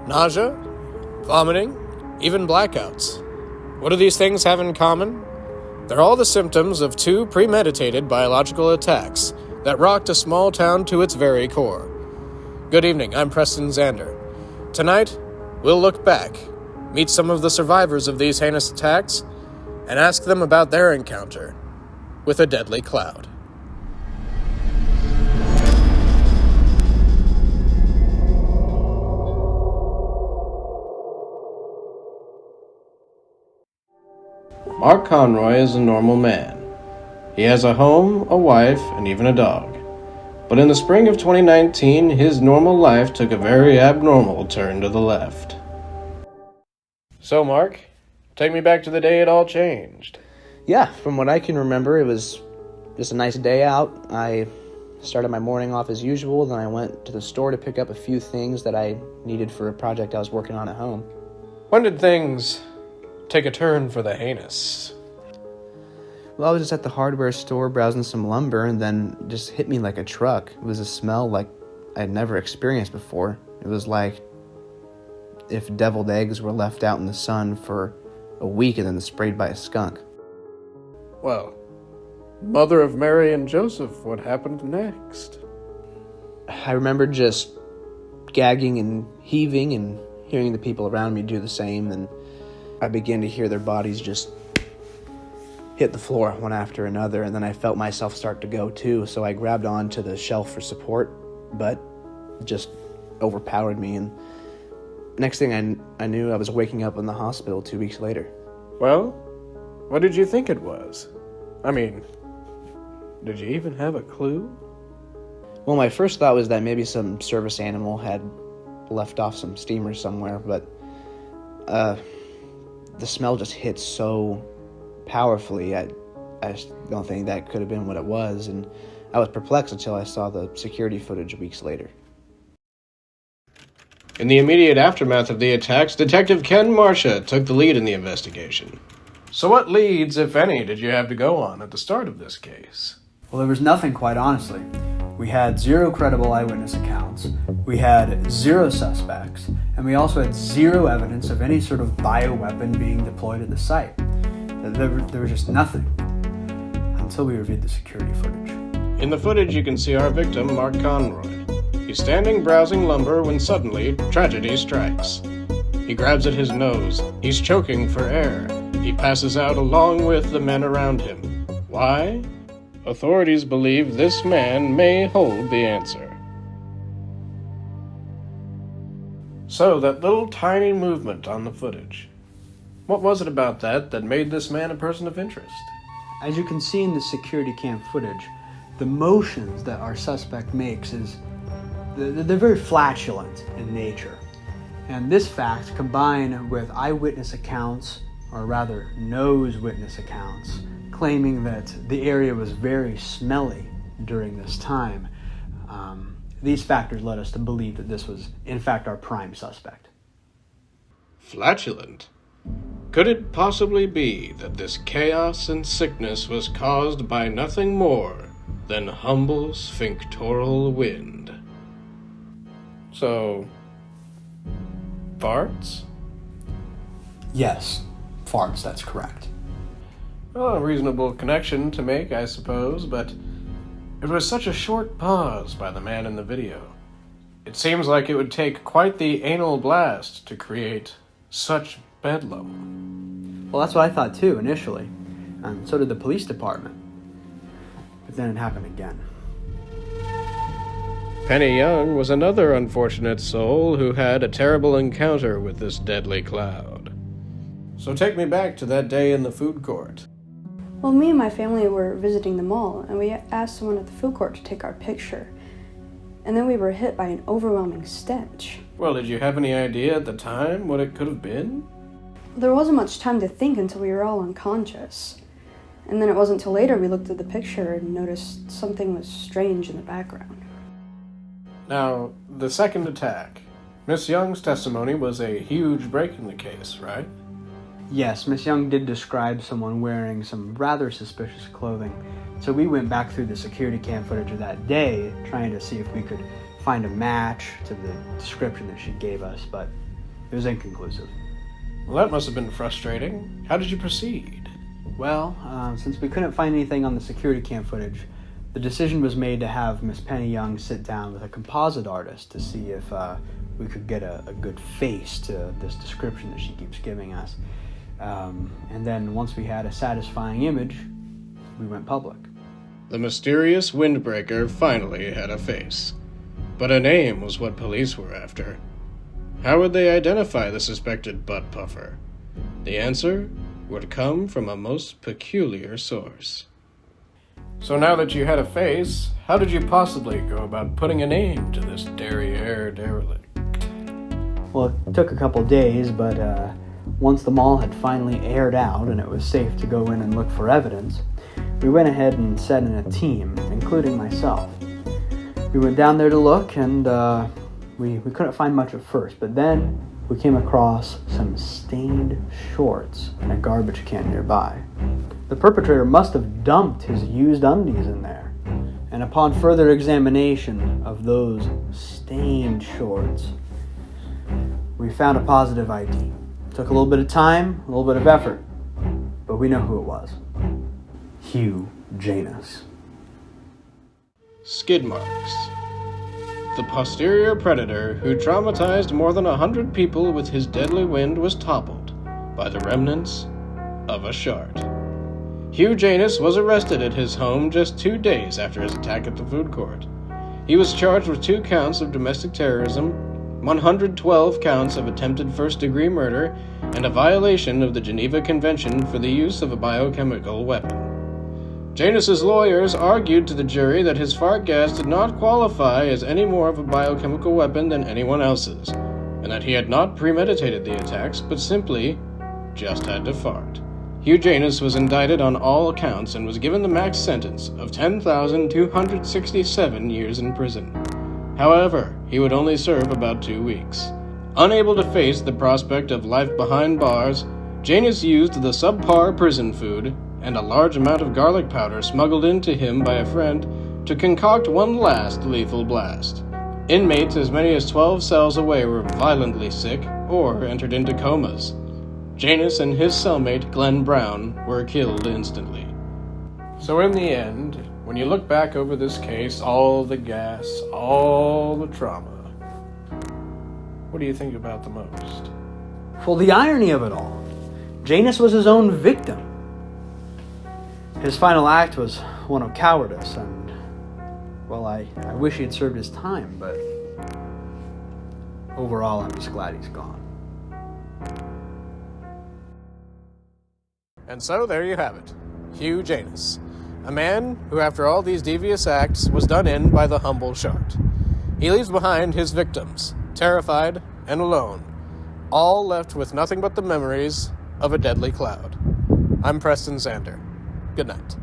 nausea, vomiting, even blackouts. What do these things have in common? They're all the symptoms of two premeditated biological attacks that rocked a small town to its very core. Good evening, I'm Preston Xander. Tonight, we'll look back, meet some of the survivors of these heinous attacks, and ask them about their encounter with a deadly cloud. Mark Conroy is a normal man. He has a home, a wife, and even a dog. But in the spring of 2019, his normal life took a very abnormal turn to the left. So, Mark, take me back to the day it all changed. Yeah, from what I can remember, it was just a nice day out. I started my morning off as usual, then I went to the store to pick up a few things that I needed for a project I was working on at home. When did things take a turn for the heinous? Well, I was just at the hardware store browsing some lumber, and then it just hit me like a truck. It was a smell like I'd never experienced before. It was like if deviled eggs were left out in the sun for a week and then sprayed by a skunk. Well, Mother of Mary and Joseph, what happened next? I remember just gagging and heaving and hearing the people around me do the same, and I began to hear their bodies just hit the floor one after another, and then I felt myself start to go too, so I grabbed onto the shelf for support, but it just overpowered me, and next thing I knew, I was waking up in the hospital 2 weeks later. Well, what did you think it was? I mean, did you even have a clue? Well, my first thought was that maybe some service animal had left off some steamer somewhere, but the smell just hit so powerfully, I just don't think that could have been what it was, and I was perplexed until I saw the security footage weeks later. In the immediate aftermath of the attacks, Detective Ken Marcia took the lead in the investigation. So what leads, if any, did you have to go on at the start of this case? Well, there was nothing, quite honestly. We had 0 credible eyewitness accounts, we had 0 suspects, and we also had 0 evidence of any sort of bioweapon being deployed at the site. There was just nothing until we reviewed the security footage. In the footage, you can see our victim, Mark Conroy. He's standing browsing lumber when suddenly tragedy strikes. He grabs at his nose. He's choking for air. He passes out along with the men around him. Why? Authorities believe this man may hold the answer. So, that little tiny movement on the footage. What was it about that made this man a person of interest? As you can see in the security cam footage, the motions that our suspect makes they're very flatulent in nature. And this fact, combined with eyewitness accounts, or rather nose witness accounts, claiming that the area was very smelly during this time, these factors led us to believe that this was, in fact, our prime suspect. Flatulent? Could it possibly be that this chaos and sickness was caused by nothing more than humble sphinctoral wind? So, farts? Yes, farts, that's correct. Well, a reasonable connection to make, I suppose, but it was such a short pause by the man in the video. It seems like it would take quite the anal blast to create such bedlam. Well, that's what I thought too, initially. And so did the police department. But then it happened again. Penny Young was another unfortunate soul who had a terrible encounter with this deadly cloud. So take me back to that day in the food court. Well, me and my family were visiting the mall, and we asked someone at the food court to take our picture. And then we were hit by an overwhelming stench. Well, did you have any idea at the time what it could have been? Well, there wasn't much time to think until we were all unconscious. And then it wasn't until later we looked at the picture and noticed something was strange in the background. Now, the second attack. Miss Young's testimony was a huge break in the case, right? Yes, Miss Young did describe someone wearing some rather suspicious clothing. So we went back through the security cam footage of that day, trying to see if we could find a match to the description that she gave us, but It was inconclusive. Well, that must have been frustrating. How did you proceed? Well, since we couldn't find anything on the security cam footage, the decision was made to have Miss Penny Young sit down with a composite artist to see if we could get a good face to this description that she keeps giving us. And then once we had a satisfying image, we went public. The mysterious windbreaker finally had a face. But a name was what police were after. How would they identify the suspected butt puffer? The answer would come from a most peculiar source. So now that you had a face, how did you possibly go about putting a name to this derriere derelict? Well, it took a couple days, but once the mall had finally aired out and it was safe to go in and look for evidence, we went ahead and set in a team, including myself. We went down there to look, and we couldn't find much at first, but then we came across some stained shorts in a garbage can nearby. The perpetrator must have dumped his used undies in there, and upon further examination of those stained shorts, we found a positive ID. It took a little bit of time, a little bit of effort, but we know who it was. Hugh Janus. Skid marks. The posterior predator who traumatized more than 100 people with his deadly wind was toppled by the remnants of a shard. Hugh Janus was arrested at his home just 2 days after his attack at the food court. He was charged with 2 counts of domestic terrorism, 112 counts of attempted first-degree murder, and a violation of the Geneva Convention for the use of a biochemical weapon. Janus's lawyers argued to the jury that his fart gas did not qualify as any more of a biochemical weapon than anyone else's, and that he had not premeditated the attacks, but simply just had to fart. Hugh Janus was indicted on all counts and was given the max sentence of 10,267 years in prison. However, he would only serve about 2 weeks. Unable to face the prospect of life behind bars, Janus used the subpar prison food and a large amount of garlic powder smuggled into him by a friend to concoct one last lethal blast. Inmates as many as 12 cells away were violently sick or entered into comas. Janus and his cellmate, Glenn Brown, were killed instantly. So in the end, when you look back over this case, all the gas, all the trauma, what do you think about the most? Well, the irony of it all, Janus was his own victim. His final act was one of cowardice, and, well, I wish he had served his time, but overall, I'm just glad he's gone. And so there you have it, Hugh Janus, a man who, after all these devious acts, was done in by the humble shart. He leaves behind his victims, terrified and alone, all left with nothing but the memories of a deadly cloud. I'm Preston Xander. Good night.